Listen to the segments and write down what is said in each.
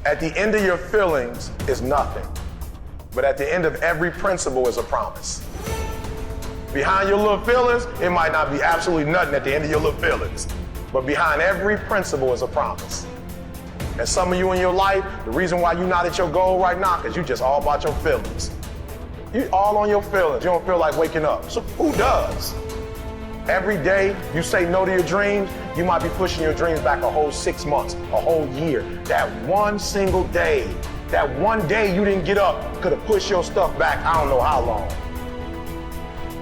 At the end of your feelings is nothing, but at the end of every principle is a promise. Behind your little feelings, it might not be absolutely nothing at the end of your little feelings, but behind every principle is a promise. And some of you in your life, the reason why you're not at your goal right now, because you just all about your feelings. You all on your feelings. You don't feel like waking up. So who does? Every day you say no to your dreams, you might be pushing your dreams back a whole 6 months, a whole year. That one single day, that one day you didn't get up could have pushed your stuff back I don't know how long.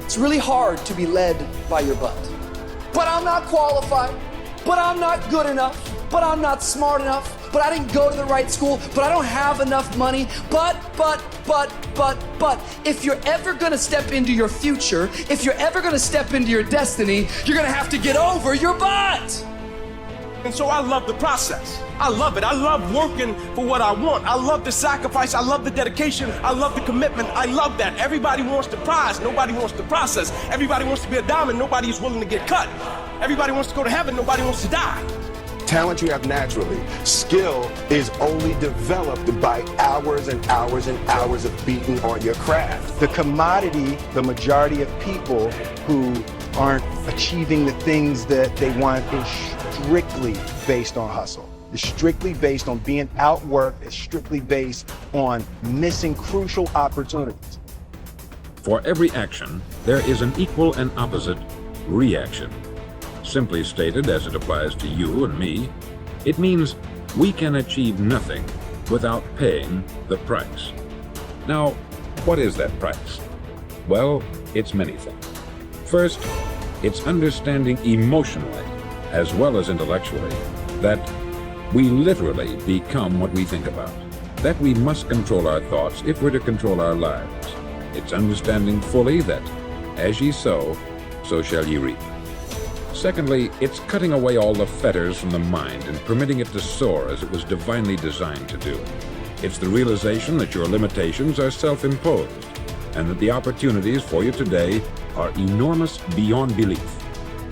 It's really hard to be led by your butt. But I'm not qualified, but I'm not good enough, but I'm not smart enough, but I didn't go to the right school, but I don't have enough money, but. If you're ever gonna step into your future, if you're ever gonna step into your destiny, you're gonna have to get over your butt. And so I love the process. I love it. I love working for what I want. I love the sacrifice. I love the dedication. I love the commitment. I love that. Everybody wants the prize. Nobody wants the process. Everybody wants to be a diamond. Nobody is willing to get cut. Everybody wants to go to heaven. Nobody wants to die. Talent you have naturally. Skill is only developed by hours and hours and hours of beating on your craft. The commodity, the majority of people who aren't achieving the things that they want is strictly based on hustle. It's strictly based on being outworked. It's strictly based on missing crucial opportunities. For every action, there is an equal and opposite reaction. Simply stated, as it applies to you and me, it means we can achieve nothing without paying the price. Now, what is that price? Well, it's many things. First, it's understanding emotionally, as well as intellectually, that we literally become what we think about, that we must control our thoughts if we're to control our lives. It's understanding fully that, as ye sow, so shall ye reap. Secondly, it's cutting away all the fetters from the mind and permitting it to soar as it was divinely designed to do. It's the realization that your limitations are self-imposed and that the opportunities for you today are enormous beyond belief.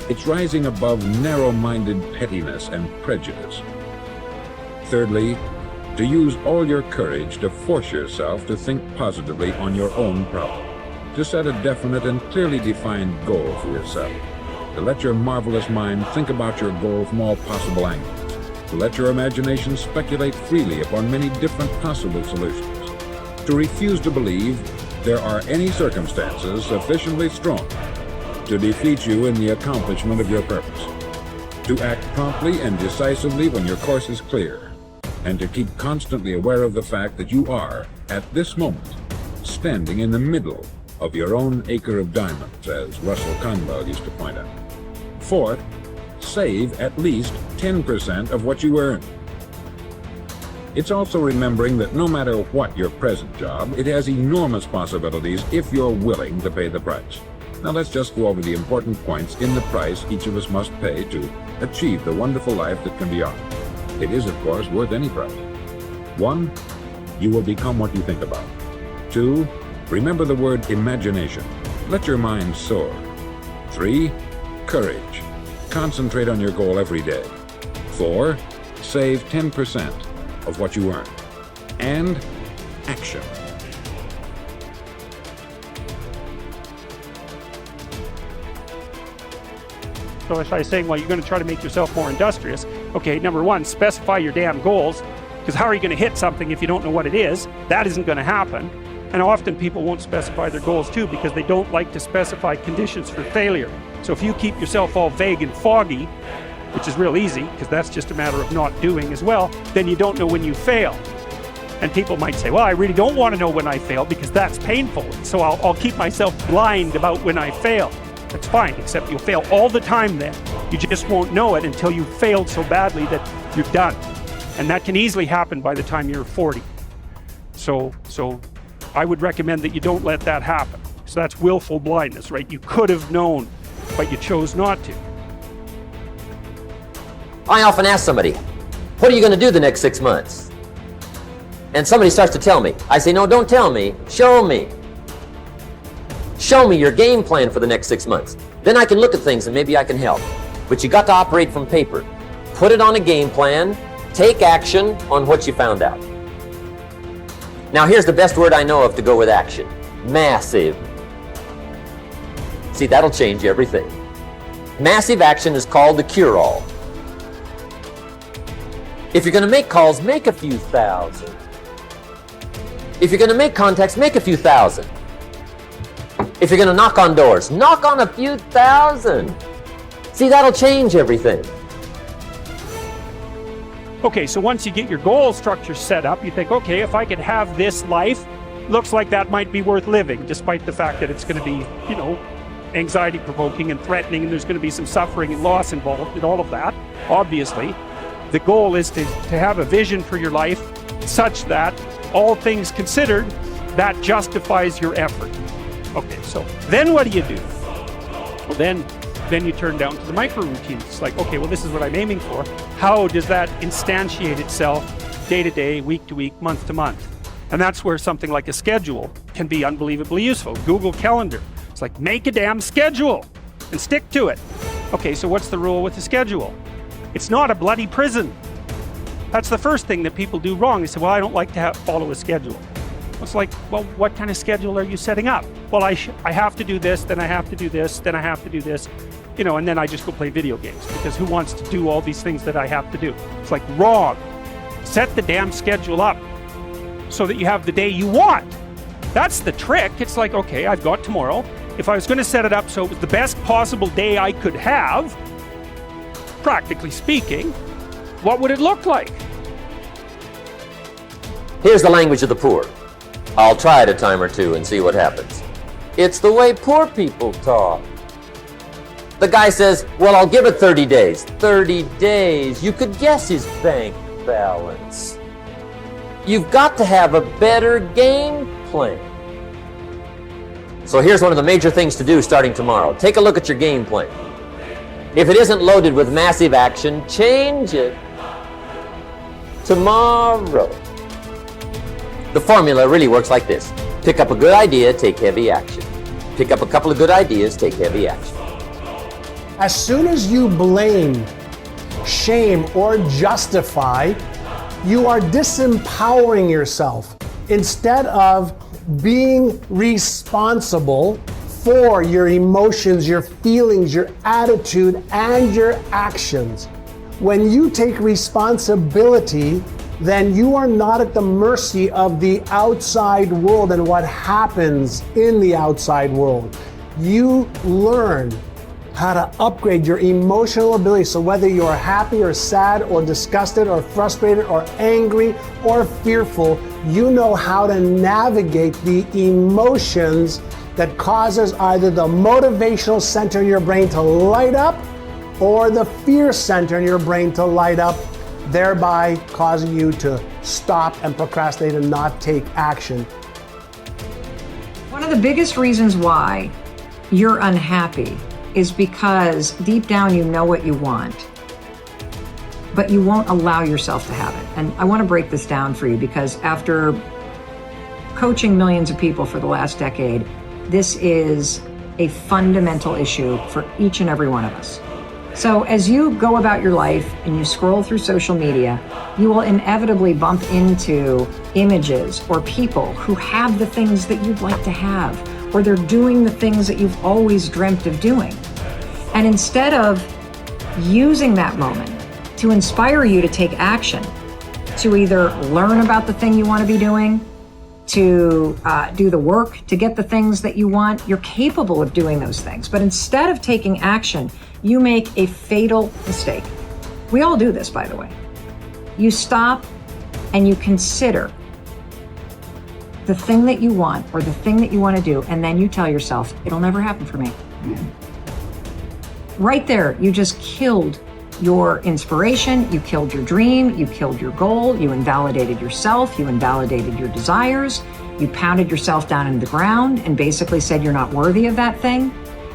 It's rising above narrow-minded pettiness and prejudice. Thirdly, to use all your courage to force yourself to think positively on your own problem, to set a definite and clearly defined goal for yourself, to let your marvelous mind think about your goal from all possible angles, to let your imagination speculate freely upon many different possible solutions, to refuse to believe there are any circumstances sufficiently strong to defeat you in the accomplishment of your purpose, to act promptly and decisively when your course is clear, and to keep constantly aware of the fact that you are, at this moment, standing in the middle of your own acre of diamonds, as Russell Conwell used to point out. Fourth, save at least 10% of what you earn. It's also remembering that no matter what your present job, it has enormous possibilities if you're willing to pay the price. Now let's just go over the important points in the price each of us must pay to achieve the wonderful life that can be ours. It is, of course, worth any price. 1, you will become what you think about. 2, remember the word imagination. Let your mind soar. 3, courage. Concentrate on your goal every day. 4, save 10% of what you earn. And action. So if I was saying, well, you're going to try to make yourself more industrious, okay, number one, specify your damn goals, because how are you going to hit something if you don't know what it is? That isn't going to happen. And often people won't specify their goals too because they don't like to specify conditions for failure. So if you keep yourself all vague and foggy, which is real easy because that's just a matter of not doing as well, then you don't know when you fail. And people might say, well, I really don't want to know when I fail because that's painful. So I'll keep myself blind about when I fail. That's fine, except you'll fail all the time then. You just won't know it until you've failed so badly that you're done. And that can easily happen by the time you're 40. So I would recommend that you don't let that happen. So that's willful blindness, right? You could have known, but you chose not to. I often ask somebody, what are you going to do the next 6 months? And somebody starts to tell me. I say, no, don't tell me, show me. Show me your game plan for the next 6 months. Then I can look at things and maybe I can help. But you got to operate from paper. Put it on a game plan Take action on what you found out. Now here's the best word I know of to go with action. Massive. See, that'll change everything. Massive action is called the cure-all. If you're going to make calls, make a few thousand. If you're going to make contacts, make a few thousand. If you're going to knock on doors, knock on a few thousand. See, that'll change everything. Okay, so once you get your goal structure set up, you think, okay, if I could have this life, looks like that might be worth living, despite the fact that it's going to be, you know, anxiety provoking and threatening, and there's going to be some suffering and loss involved in all of that. Obviously, the goal is to have a vision for your life such that, all things considered, that justifies your effort. Okay, so then what do you do? Well, then you turn down to the micro routines. It's like, okay, well, this is what I'm aiming for. How does that instantiate itself day to day, week to week, month to month? And that's where something like a schedule can be unbelievably useful. Google Calendar. It's like, make a damn schedule and stick to it. Okay, so what's the rule with the schedule? It's not a bloody prison. That's the first thing that people do wrong. They say, well, I don't like to follow a schedule. It's like, well, what kind of schedule are you setting up? Well, I have to do this, then I have to do this, then I have to do this, you know, and then I just go play video games, because who wants to do all these things that I have to do? It's like, wrong. Set the damn schedule up so that you have the day you want. That's the trick. It's like, okay, I've got tomorrow. If I was going to set it up so it was the best possible day I could have, practically speaking, what would it look like? Here's the language of the poor. I'll try it a time or two and see what happens. It's the way poor people talk. The guy says, well, I'll give it 30 days. 30 days. You could guess his bank balance. You've got to have a better game plan. So here's one of the major things to do starting tomorrow. Take a look at your game plan. If it isn't loaded with massive action, change it tomorrow. The formula really works like this. Pick up a good idea, take heavy action. Pick up a couple of good ideas, take heavy action. As soon as you blame, shame, or justify, you are disempowering yourself instead of being responsible for your emotions, your feelings, your attitude, and your actions. When you take responsibility, then you are not at the mercy of the outside world and what happens in the outside world. You learn how to upgrade your emotional ability, so whether you're happy or sad or disgusted or frustrated or angry or fearful, you know how to navigate the emotions that causes either the motivational center in your brain to light up or the fear center in your brain to light up, thereby causing you to stop and procrastinate and not take action. One of the biggest reasons why you're unhappy is because deep down you know what you want, but you won't allow yourself to have it. And I want to break this down for you, because after coaching millions of people for the last decade, this is a fundamental issue for each and every one of us. So as you go about your life and you scroll through social media, you will inevitably bump into images or people who have the things that you'd like to have, or they're doing the things that you've always dreamt of doing. And instead of using that moment to inspire you to take action, to either learn about the thing you want to be doing, to do the work to get the things that you want, you're capable of doing those things. But instead of taking action, you make a fatal mistake. We all do this, by the way. You stop and you consider the thing that you want or the thing that you want to do, and then you tell yourself, it'll never happen for me. Right there, you just killed your inspiration, you killed your dream, you killed your goal, you invalidated yourself, you invalidated your desires, you pounded yourself down into the ground and basically said you're not worthy of that thing.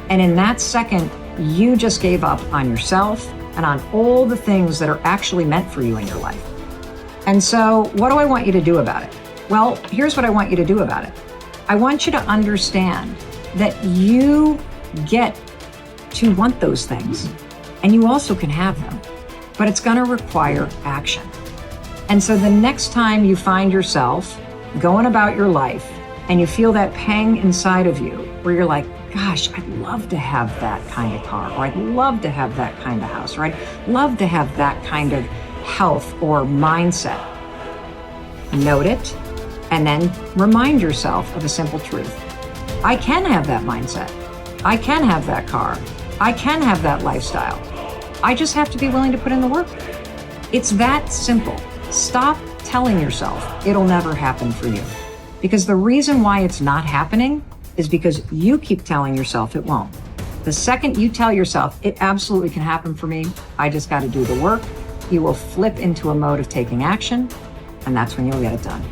And in that second, you just gave up on yourself and on all the things that are actually meant for you in your life. And so what do I want you to do about it? Well, here's what I want you to do about it. I want you to understand that you get to want those things, and you also can have them, but it's going to require action. And so the next time you find yourself going about your life and you feel that pang inside of you where you're like, gosh, I'd love to have that kind of car, or I'd love to have that kind of house, or I'd love to have that kind of health or mindset. Note it, and then remind yourself of a simple truth. I can have that mindset. I can have that car. I can have that lifestyle. I just have to be willing to put in the work. It's that simple. Stop telling yourself it'll never happen for you. Because the reason why it's not happening is because you keep telling yourself it won't. The second you tell yourself it absolutely can happen for me, I just got to do the work, you will flip into a mode of taking action, and that's when you'll get it done.